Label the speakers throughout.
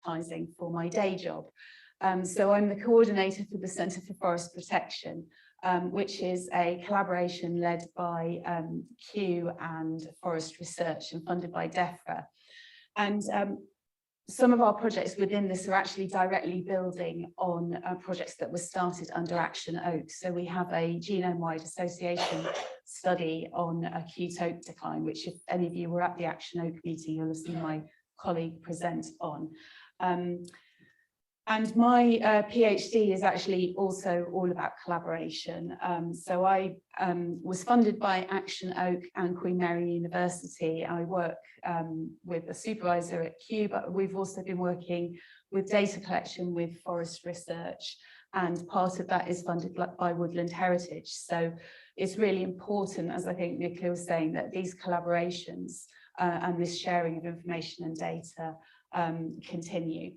Speaker 1: advertising for my day job. So I'm the coordinator for the Centre for Forest Protection, which is a collaboration led by Kew Forest Research and funded by BIFoR. And some of our projects within this are actually directly building on projects that were started under Action Oak. So we have a genome-wide association study on acute oak decline, which if any of you were at the Action Oak meeting, you'll have seen my colleague present on. And my PhD is actually also all about collaboration. So I was funded by Action Oak and Queen Mary University. I work with a supervisor at Kew, but we've also been working with data collection with Forest Research, and part of that is funded by Woodland Heritage. So it's really important, as I think Nicola was saying, that these collaborations and this sharing of information and data continue.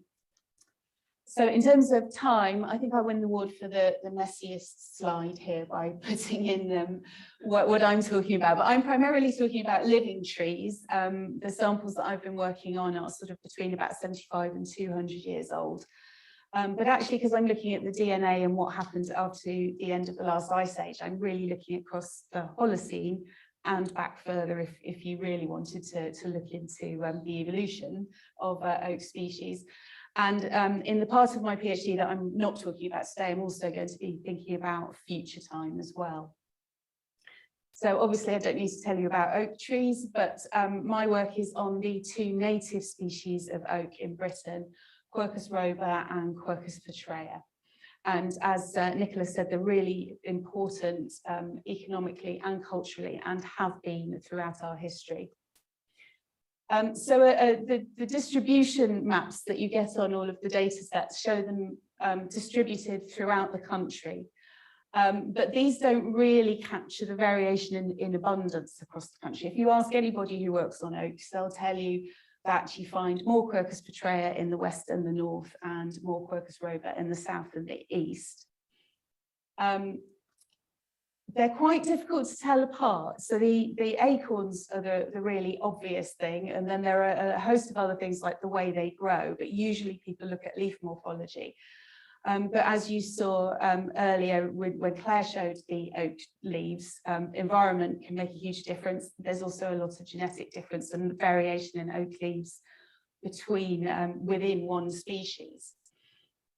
Speaker 1: So in terms of time, I think I win the award for the messiest slide here by putting in what I'm talking about. But I'm primarily talking about living trees. The samples that I've been working on are sort of between about 75 and 200 years old. But actually, because I'm looking at the DNA and what happened after the end of the last ice age, I'm really looking across the Holocene and back further if you really wanted to look into the evolution of oak species. And in the part of my PhD that I'm not talking about today, I'm also going to be thinking about future time as well. So obviously I don't need to tell you about oak trees, but my work is on the two native species of oak in Britain, Quercus robur and Quercus petrea. And as Nicola said, they're really important economically and culturally, and have been throughout our history. So the distribution maps that you get on all of the data sets show them distributed throughout the country. But these don't really capture the variation in abundance across the country. If you ask anybody who works on oaks, they'll tell you that you find more Quercus petrea in the west and the north, and more Quercus robur in the south and the east. They're quite difficult to tell apart. So the acorns are the really obvious thing, and then there are a host of other things like the way they grow, but usually people look at leaf morphology. But as you saw earlier when Claire showed the oak leaves, environment can make a huge difference. There's also a lot of genetic difference and variation in oak leaves within one species.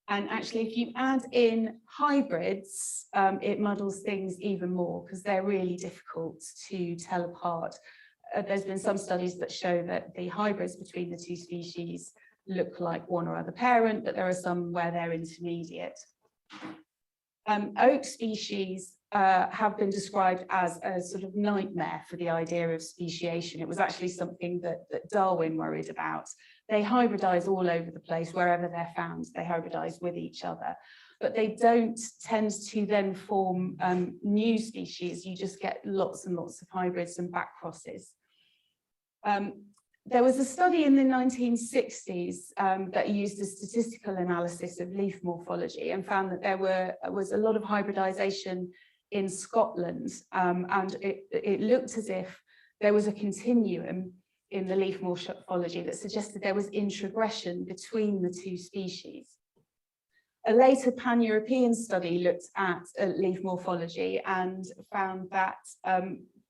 Speaker 1: And actually, if you add in hybrids, it muddles things even more because they're really difficult to tell apart. There's been some studies that show that the hybrids between the two species look like one or other parent, but there are some where they're intermediate. Oak species have been described as a sort of nightmare for the idea of speciation. It was actually something that Darwin worried about. They hybridize all over the place, wherever they're found, they hybridize with each other. But they don't tend to then form new species. You just get lots and lots of hybrids and back crosses. There was a study in the 1960s that used a statistical analysis of leaf morphology and found that there was a lot of hybridization in Scotland, and it looked as if there was a continuum in the leaf morphology that suggested there was introgression between the two species. A later pan-European study looked at leaf morphology and found that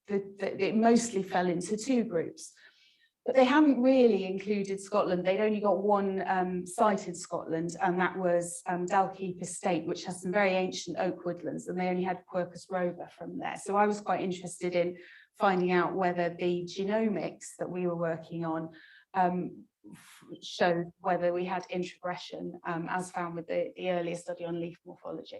Speaker 1: it mostly fell into two groups. But they haven't really included Scotland. They'd only got one cited Scotland, and that was Dalkeith Estate, which has some very ancient oak woodlands, and they only had Quercus robur from there. So I was quite interested in finding out whether the genomics that we were working on showed whether we had introgression, as found with the earlier study on leaf morphology.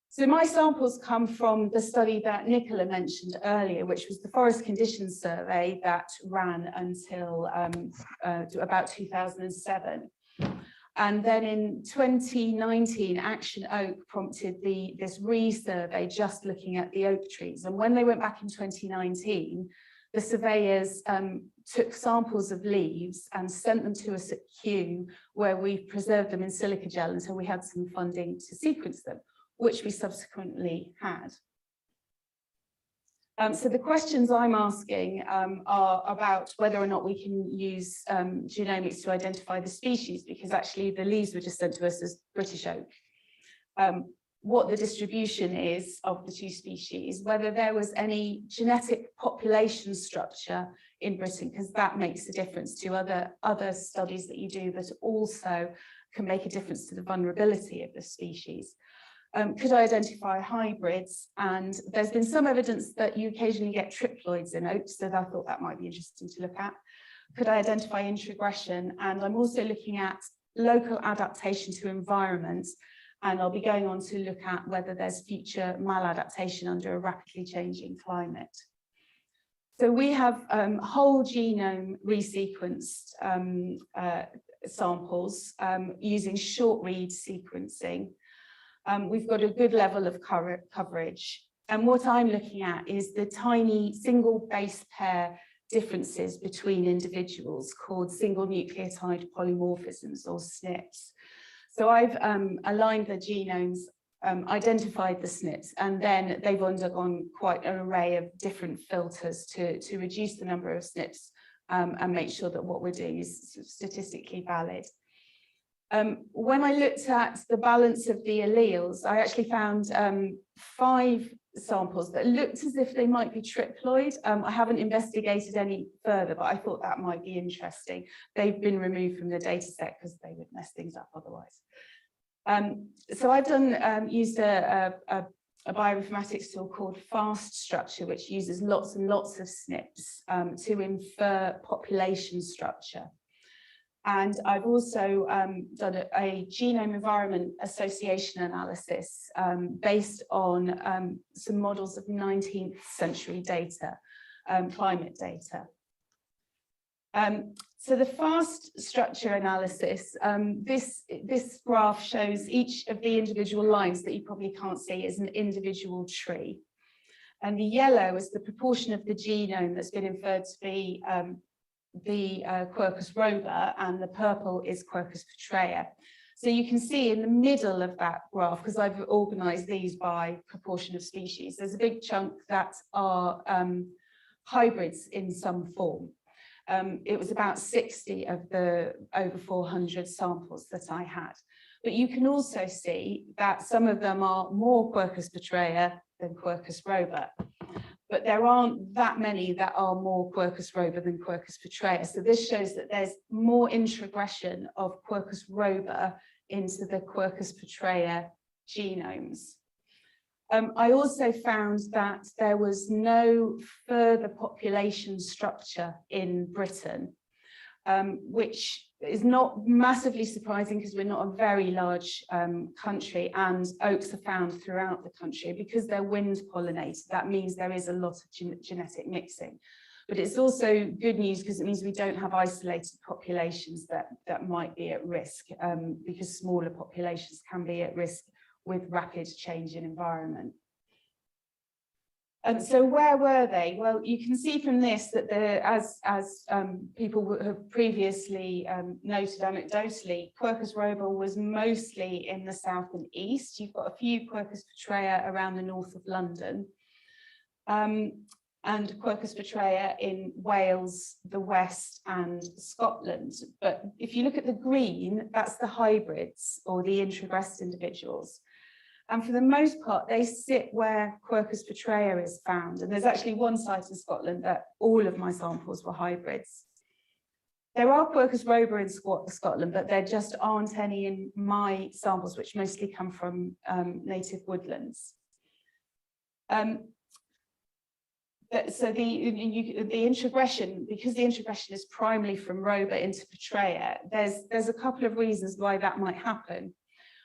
Speaker 1: So my samples come from the study that Nicola mentioned earlier, which was the Forest Conditions Survey that ran until about 2007. And then in 2019, Action Oak prompted this re-survey just looking at the oak trees. And when they went back in 2019, the surveyors took samples of leaves and sent them to us at Kew, where we preserved them in silica gel until we had some funding to sequence them, which we subsequently had. So the questions I'm asking are about whether or not we can use genomics to identify the species, because actually the leaves were just sent to us as British oak. What the distribution is of the two species, whether there was any genetic population structure in Britain, because that makes a difference to other studies that you do that also can make a difference to the vulnerability of the species. Could I identify hybrids? And there's been some evidence that you occasionally get triploids in oaks, so I thought that might be interesting to look at. Could I identify introgression? And I'm also looking at local adaptation to environments, and I'll be going on to look at whether there's future maladaptation under a rapidly changing climate. So we have whole genome resequenced samples using short read sequencing. We've got a good level of coverage. And what I'm looking at is the tiny single base pair differences between individuals called single nucleotide polymorphisms, or SNPs. So I've aligned the genomes, identified the SNPs, and then they've undergone quite an array of different filters to reduce the number of SNPs and make sure that what we're doing is statistically valid. When I looked at the balance of the alleles, I actually found 5 samples that looked as if they might be triploid. I haven't investigated any further, but I thought that might be interesting. They've been removed from the data set because they would mess things up otherwise. So I've used a bioinformatics tool called FAST structure, which uses lots and lots of SNPs to infer population structure. And I've also done a genome environment association analysis based on some models of 19th century data, climate data. So the FAST structure analysis, this graph shows each of the individual lines that you probably can't see as an individual tree. And the yellow is the proportion of the genome that's been inferred to be the Quercus robur, and the purple is Quercus petrea. So you can see in the middle of that graph, because I've organized these by proportion of species, there's a big chunk that are hybrids in some form. It was about 60 of the over 400 samples that I had. But you can also see that some of them are more Quercus petrea than Quercus robur. But there aren't that many that are more Quercus robur than Quercus petrea. So this shows that there's more introgression of Quercus robur into the Quercus petrea genomes. I also found that there was no further population structure in Britain, which is not massively surprising because we're not a very large country, and oaks are found throughout the country. Because they're wind pollinated, that means there is a lot of genetic mixing. But it's also good news because it means we don't have isolated populations that might be at risk, because smaller populations can be at risk with rapid change in environment. So where were they? Well, you can see from this that as people have previously noted anecdotally, Quercus robur was mostly in the south and east. You've got a few Quercus petrea around the north of London, and Quercus petrea in Wales, the west, and Scotland. But if you look at the green, that's the hybrids or the introgressed individuals. And for the most part, they sit where Quercus petrea is found. And there's actually one site in Scotland that all of my samples were hybrids. There are Quercus robur in Scotland, but there just aren't any in my samples, which mostly come from native woodlands. So the introgression, because the introgression is primarily from robur into petrea, there's a couple of reasons why that might happen.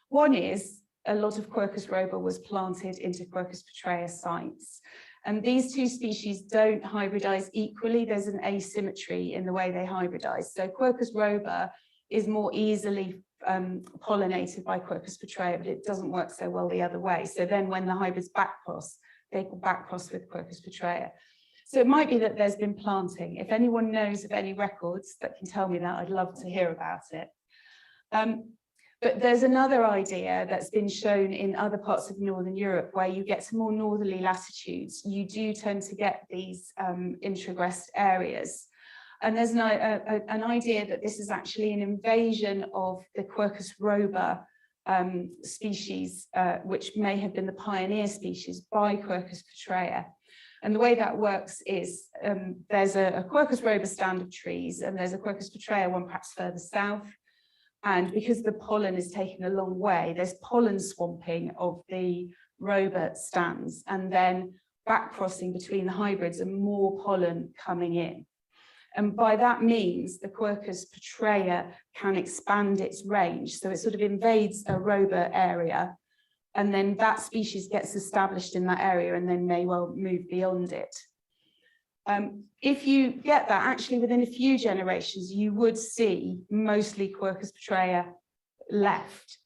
Speaker 1: One is a lot of Quercus robur was planted into Quercus petrea sites. And these two species don't hybridize equally. There's an asymmetry in the way they hybridize. So Quercus robur is more easily pollinated by Quercus petrea, but it doesn't work so well the other way. So then when the hybrids backcross, they will backcross with Quercus petrea. So it might be that there's been planting. If anyone knows of any records that can tell me that, I'd love to hear about it. But there's another idea that's been shown in other parts of Northern Europe, where you get to more northerly latitudes, you do tend to get these introgressed areas. And there's an idea that this is actually an invasion of the Quercus robur species, which may have been the pioneer species, by Quercus petrea. And the way that works is there's a Quercus robur stand of trees, and there's a Quercus petrea one perhaps further south. And because the pollen is taken a long way, there's pollen swamping of the robur stands, and then back crossing between the hybrids and more pollen coming in. And by that means, the Quercus petrea can expand its range. So it sort of invades a robur area, and then that species gets established in that area and then may well move beyond it. If you get that, actually within a few generations, you would see mostly Quercus petrea left.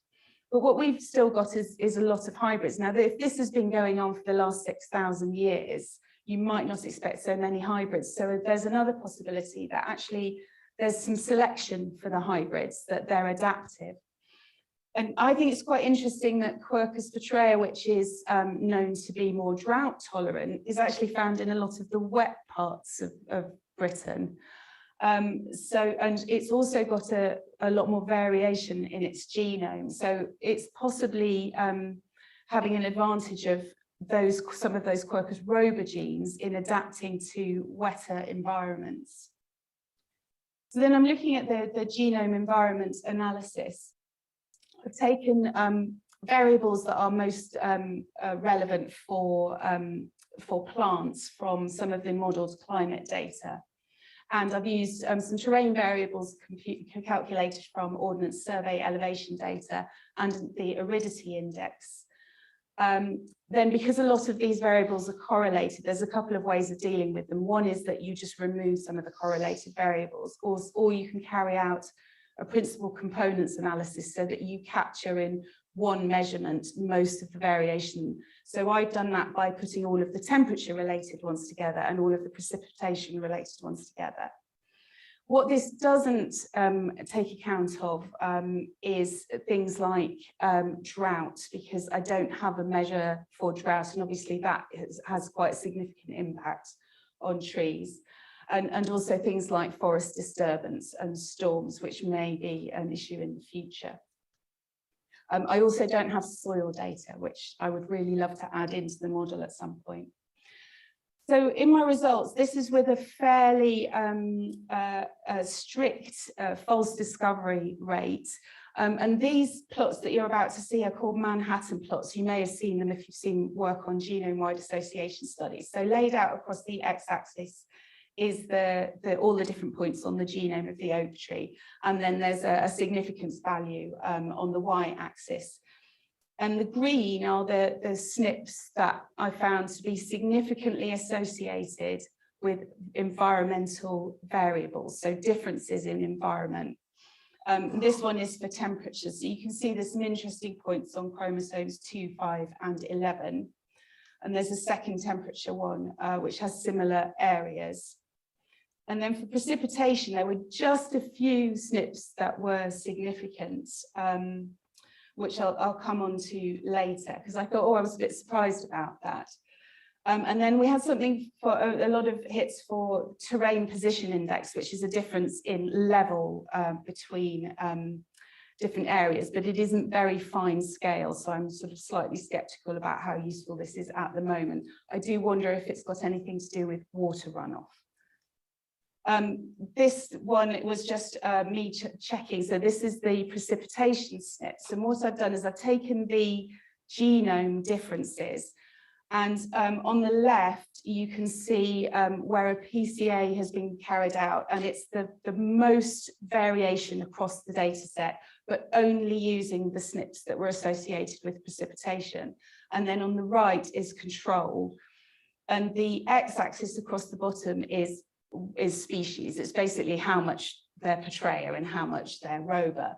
Speaker 1: But what we've still got is a lot of hybrids. Now, if this has been going on for the last 6,000 years, you might not expect so many hybrids. So there's another possibility that actually there's some selection for the hybrids, that they're adaptive. And I think it's quite interesting that Quercus petrea, which is known to be more drought tolerant, is actually found in a lot of the wet parts of Britain. And it's also got a lot more variation in its genome. So it's possibly having an advantage of some of those Quercus robur genes in adapting to wetter environments. So then I'm looking at the genome environment analysis. I've taken variables that are most relevant for plants from some of the modelled climate data. And I've used some terrain variables calculated from Ordnance Survey elevation data and the aridity index. Then, because a lot of these variables are correlated, there's a couple of ways of dealing with them. One is that you just remove some of the correlated variables, or you can carry out a principal components analysis so that you capture in one measurement most of the variation. So I've done that by putting all of the temperature related ones together and all of the precipitation related ones together. What this doesn't take account of is things like drought, because I don't have a measure for drought, and obviously that has quite a significant impact on trees. And also things like forest disturbance and storms, which may be an issue in the future. I also don't have soil data, which I would really love to add into the model at some point. So in my results, this is with a fairly strict false discovery rate. And these plots that you're about to see are called Manhattan plots. You may have seen them if you've seen work on genome-wide association studies. So laid out across the x-axis is all the different points on the genome of the oak tree. And then there's a significance value on the y-axis. And the green are the SNPs that I found to be significantly associated with environmental variables, so differences in environment. This one is for temperature. So you can see there's some interesting points on chromosomes 2, 5, and 11. And there's a second temperature one, which has similar areas. And then for precipitation, there were just a few SNPs that were significant, which I'll come on to later, because I thought, oh, I was a bit surprised about that. And then we had something for a lot of hits for terrain position index, which is a difference in level between different areas, but it isn't very fine scale. So I'm sort of slightly skeptical about how useful this is at the moment. I do wonder if it's got anything to do with water runoff. This one, it was just me checking. So this is the precipitation SNPs. And what I've done is I've taken the genome differences, and on the left, you can see where a PCA has been carried out, and it's the most variation across the data set, but only using the SNPs that were associated with precipitation. And then on the right is control. And the x-axis across the bottom is species. It's basically how much they're petrea and how much they're robur.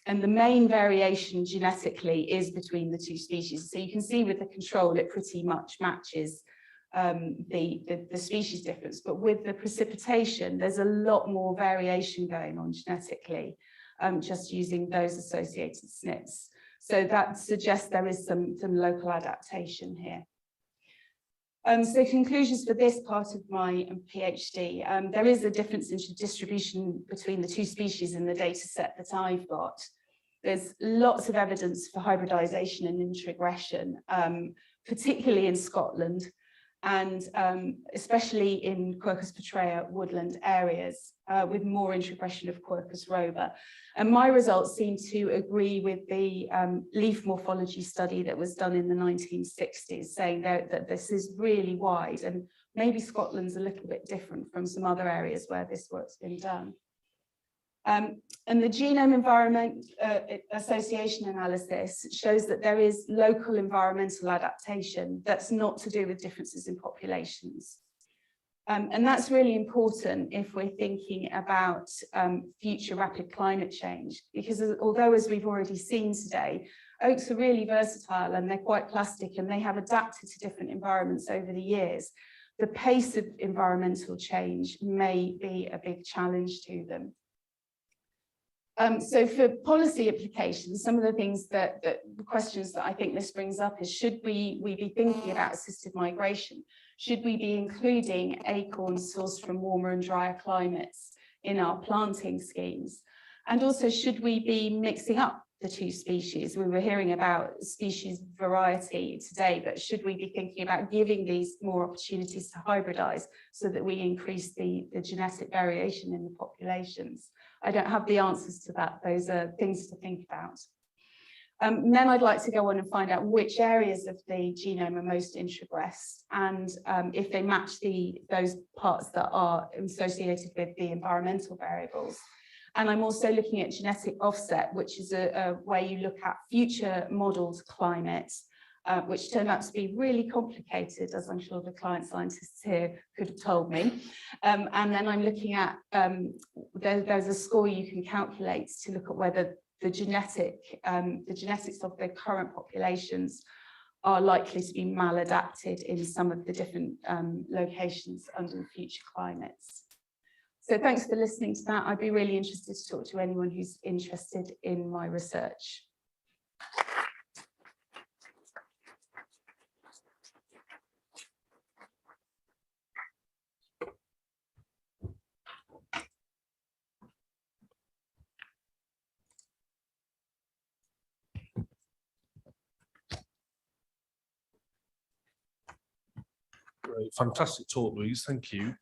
Speaker 1: And the main variation genetically is between the two species. So you can see with the control, it pretty much matches the species difference. But with the precipitation, there's a lot more variation going on genetically. just using those associated SNPs. So that suggests there is some local adaptation here. So conclusions for this part of my PhD, there is a difference in distribution between the two species in the data set that I've got. There's lots of evidence for hybridization and introgression, particularly in Scotland, and especially in Quercus petraea woodland areas, with more introgression of Quercus robur. And my results seem to agree with the leaf morphology study that was done in the 1960s, saying that this is really wide, and maybe Scotland's a little bit different from some other areas where this work's been done. And the genome environment association analysis shows that there is local environmental adaptation that's not to do with differences in populations. And that's really important if we're thinking about future rapid climate change, because although, as we've already seen today, oaks are really versatile and they're quite plastic and they have adapted to different environments over the years, the pace of environmental change may be a big challenge to them. So for policy implications, some of the things the questions that I think this brings up is, should we be thinking about assisted migration? Should we be including acorns sourced from warmer and drier climates in our planting schemes? And also, should we be mixing up the two species? We were hearing about species variety today, but should we be thinking about giving these more opportunities to hybridize so that we increase the genetic variation in the populations? I don't have the answers to that. Those are things to think about. And then I'd like to go on and find out which areas of the genome are most introgressed, and if they match those parts that are associated with the environmental variables. And I'm also looking at genetic offset, which is a way you look at future modelled climates, which turned out to be really complicated, as I'm sure the client scientists here could have told me. And then I'm looking at, there's a score you can calculate to look at whether the genetics of the current populations are likely to be maladapted in some of the different locations under future climates. So thanks for listening to that. I'd be really interested to talk to anyone who's interested in my research.
Speaker 2: Great, fantastic talk, Louise. Thank you.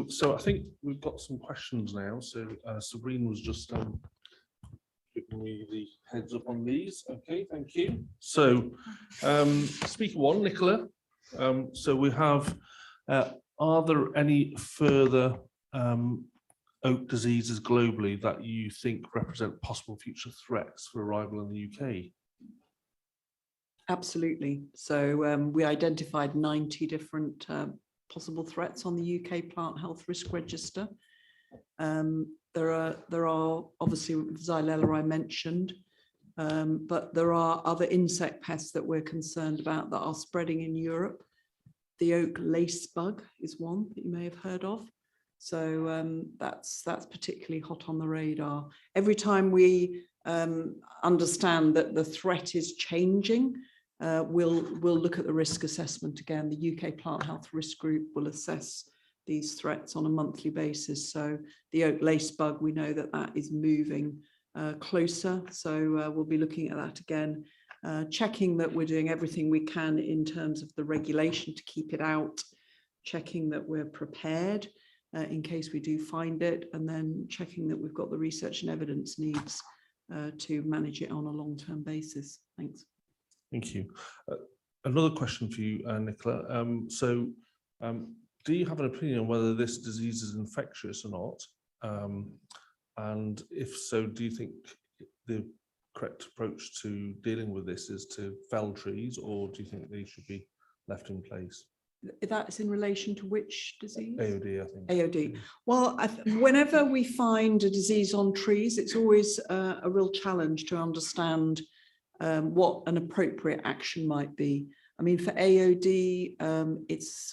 Speaker 2: So I think we've got some questions now. So Sabrina was just giving me the heads up on these. Okay, thank you. So speaker one, Nicola. So we have, are there any further oak diseases globally that you think represent possible future threats for arrival in the UK?
Speaker 3: Absolutely. So we identified 90 different possible threats on the UK Plant Health Risk Register. There are obviously Xylella I mentioned, but there are other insect pests that we're concerned about that are spreading in Europe. The oak lace bug is one that you may have heard of. So that's particularly hot on the radar. Every time we understand that the threat is changing, we'll look at the risk assessment again. The UK Plant Health Risk Group will assess these threats on a monthly basis. So the oak lace bug, we know that is moving closer. So we'll be looking at that again, checking that we're doing everything we can in terms of the regulation to keep it out, checking that we're prepared in case we do find it, and then checking that we've got the research and evidence needs to manage it on a long-term basis. Thanks.
Speaker 2: Thank you. Another question for you, Nicola. Do you have an opinion on whether this disease is infectious or not? And if so, do you think the correct approach to dealing with this is to fell trees, or do you think they should be left in place?
Speaker 3: That's in relation to which disease?
Speaker 2: AOD, I think.
Speaker 3: AOD. Well, whenever we find a disease on trees, it's always a real challenge to understand what an appropriate action might be. I mean, for AOD,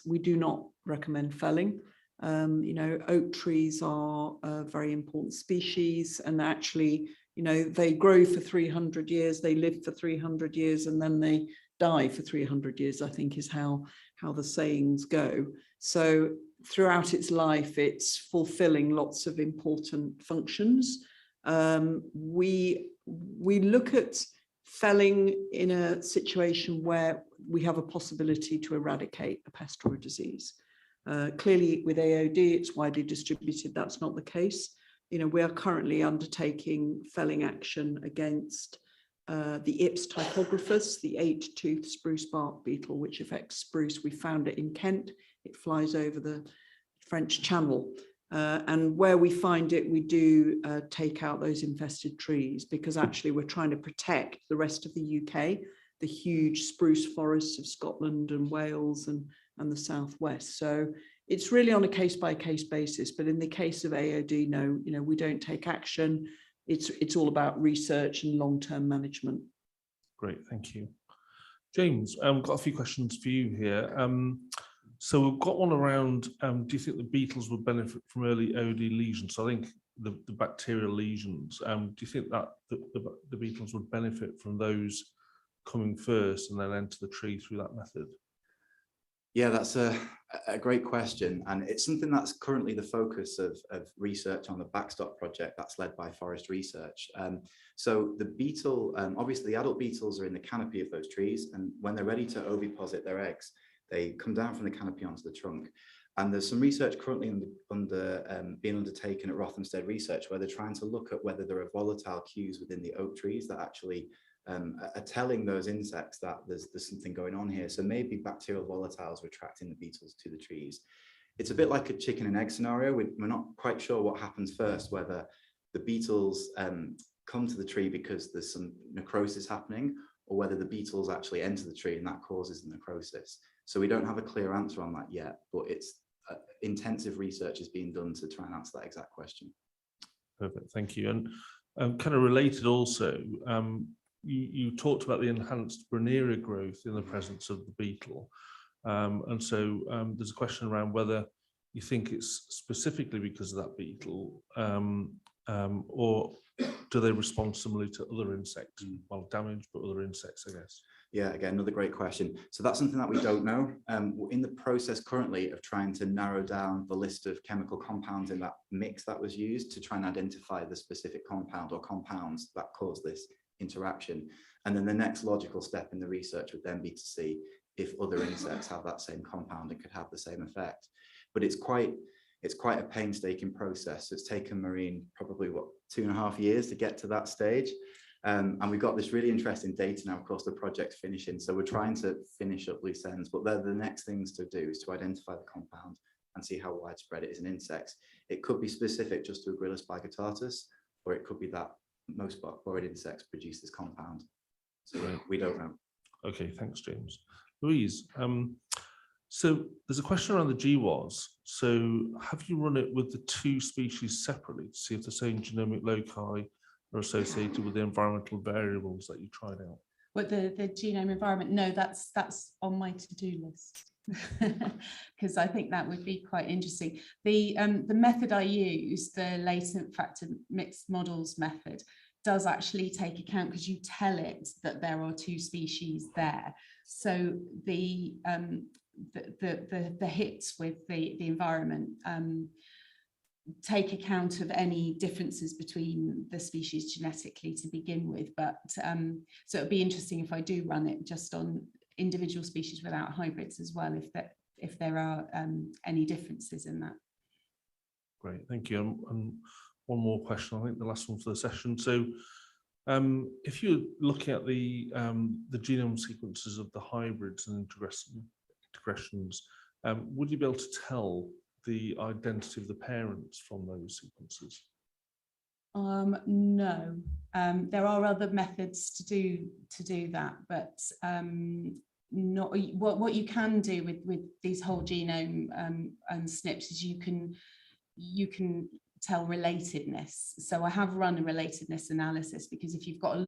Speaker 3: we do not recommend felling. You know, oak trees are a very important species, and actually, you know, they grow for 300 years, they live for 300 years, and then they die for 300 years, I think is how the sayings go. So throughout its life, it's fulfilling lots of important functions. We look at felling in a situation where we have a possibility to eradicate a pest or a disease. Clearly with AOD, it's widely distributed. That's not the case. You know, we are currently undertaking felling action against the Ips typographus, the 8-toothed spruce bark beetle, which affects spruce. We found it in Kent. It flies over the French Channel. And where we find it, we do take out those infested trees, because actually we're trying to protect the rest of the UK, the huge spruce forests of Scotland and Wales and the southwest. So it's really on a case-by-case basis. But in the case of AOD, no, you know, we don't take action. It's all about research and long-term management.
Speaker 2: Great, thank you. James, I've got a few questions for you here. So we've got one around, do you think the beetles would benefit from early AOD lesions? So I think the bacterial lesions, do you think that the beetles would benefit from those coming first and then enter the tree through that method?
Speaker 4: Yeah, that's a great question. And it's something that's currently the focus of research on the backstop project that's led by Forest Research. So the beetle, obviously the adult beetles are in the canopy of those trees, and when they're ready to oviposit their eggs, they come down from the canopy onto the trunk. And there's some research currently being undertaken at Rothamsted Research, where they're trying to look at whether there are volatile cues within the oak trees that actually are telling those insects that there's something going on here. So maybe bacterial volatiles are attracting the beetles to the trees. It's a bit like a chicken and egg scenario. We're not quite sure what happens first, whether the beetles come to the tree because there's some necrosis happening, or whether the beetles actually enter the tree and that causes the necrosis. So we don't have a clear answer on that yet, but it's intensive research is being done to try and answer that exact question.
Speaker 2: Perfect, thank you. And kind of related also, you talked about the enhanced Brunera growth in the presence of the beetle. And so there's a question around whether you think it's specifically because of that beetle, or do they respond similarly to other insects? Well, damage, but other insects, I guess.
Speaker 4: Yeah, again, another great question. So that's something that we don't know. We're in the process currently of trying to narrow down the list of chemical compounds in that mix that was used to try and identify the specific compound or compounds that cause this interaction. And then the next logical step in the research would then be to see if other insects have that same compound and could have the same effect. But it's quite a painstaking process. It's taken Marine probably 2.5 years to get to that stage. And we've got this really interesting data now. Of course, the project's finishing, so we're trying to finish up loose ends, but they're the next things to do is to identify the compound and see how widespread it is in insects. It could be specific just to Agrillus bigotatus, or it could be that most borid insects produce this compound. So we don't know.
Speaker 2: Okay, thanks, James. Louise, so there's a question around the GWAS. So have you run it with the two species separately to see if the same genomic loci are associated with the environmental variables that you tried out?
Speaker 1: What the genome environment? No, that's on my to-do list, because I think that would be quite interesting. The method I use, the latent factor mixed models method, does actually take account, because you tell it that there are two species there. So the hits with the environment take account of any differences between the species genetically to begin with, but so it'd be interesting if I do run it just on individual species without hybrids as well, if there are any differences in that.
Speaker 2: Great, thank you. And one more question, I think the last one for the session. So if you're looking at the genome sequences of the hybrids and digressions, would you be able to tell the identity of the parents from those sequences?
Speaker 1: No, there are other methods to do that, but not what you can do with these whole genome and SNPs is you can tell relatedness. So I have run a relatedness analysis, because if you've got a